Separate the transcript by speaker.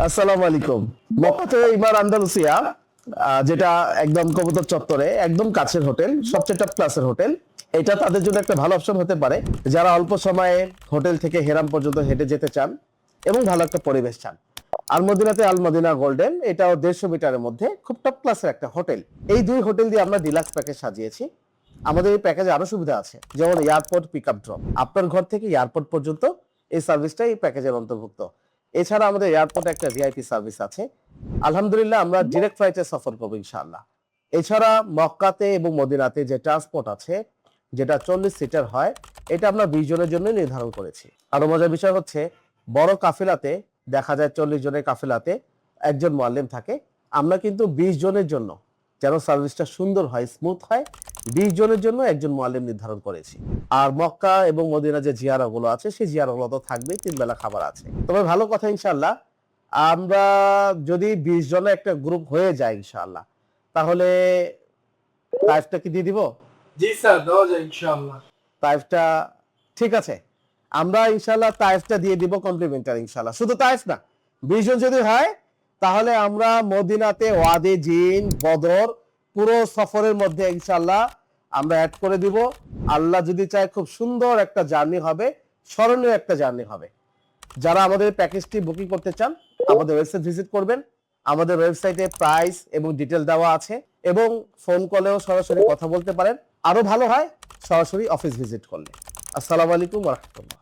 Speaker 1: আসসালামু আলাইকুম। মক্কাতে ইমার আন্দালুসিয়া, যেটা একদম কবুতর চত্বরে একদম কাছের হোটেল, সবচেয়ে টপ ক্লাসের হোটেল। এটা তাদের জন্য একটা ভালো অপশন হতে পারে যারা অল্প সময়ে হোটেল থেকে হেরাম পর্যন্ত হেঁটে যেতে চান এবং ভালো একটা পরিবেশ চান। আল মদিনাতে আল মদিনা গোল্ডেন, এটাও 150 মিটারের মধ্যে খুব টপ ক্লাসের একটা হোটেল। এই দুই হোটেল দিয়ে আমরা ডিলাক্স প্যাকেজ সাজিয়েছি। আমাদের এই প্যাকেজে আরো সুবিধা আছে, যেমন এয়ারপোর্ট পিক আপ ড্রপ, আপনার ঘর থেকে এয়ারপোর্ট পর্যন্ত এই সার্ভিসটা এই প্যাকেজের অন্তর্ভুক্ত। এছাড়া আমাদের এয়ারপোর্টে একটা ভিআইপি সার্ভিস আছে। আলহামদুলিল্লাহ, আমরা ডিরেক্ট ফ্লাইটে সফর করবো ইনশাআল্লাহ। এছাড়া মক্কাতে এবং মদিনাতে যে ট্রান্সপোর্ট আছে, যেটা 40 সিটার হয়, এটা আমরা 20 জনের জন্য নির্ধারণ করেছি। আরো মজার বিষয় হচ্ছে, বড় কাফেলাতে দেখা যায় 40 জনের কাফেলাতে একজন মুআল্লিম থাকে। আমরা কিন্তু 20 জনের জন্য, যেন সার্ভিসটা সুন্দর হয়, স্মুথ হয়, 20 জনের জন্য একজন মুআল্লিম নির্ধারণ করেছি। আর মক্কা এবং মদিনা যে জিয়ারাগুলো আছে, সেই জিয়ারাগুলো তো থাকবেই, 3 বেলা খাবার আছে। তবে ভালো কথা, ইনশাআল্লাহ আমরা যদি 20 জনের একটা গ্রুপ হয়ে যায় ইনশাআল্লাহ, তাহলে তাইফটা কি দিয়ে দিব?
Speaker 2: জি স্যার, দেওয়া যায় ইনশাআল্লাহ।
Speaker 1: তাইফটা ঠিক আছে, আমরা ইনশাআল্লাহ তাইফটা দিয়ে দিব কমপ্লিমেন্টারি ইনশাআল্লাহ। শুধু তাইফ না, 20 জন যদি হয় তাহলে আমরা মদিনাতে ওয়াদি, জিন, বদর পুরো সফরের মধ্যে ইনশাআল্লাহ আমরা অ্যাড করে দিব। আল্লাহ যদি চায় খুব সুন্দর একটা জার্নি হবে, স্মরণীয় একটা জার্নি হবে। যারা আমাদের প্যাকেজটি বুকিং করতে চান, আমাদের ওয়েবসাইট ভিজিট করবেন। আমাদের ওয়েবসাইটে প্রাইস এবং ডিটেল দেওয়া আছে, এবং ফোন কলেও সরাসরি কথা বলতে পারেন। আরো ভালো হয় সরাসরি অফিস ভিজিট করলে। আসসালামু আলাইকুম ওয়া রাহমাতুল্লাহ।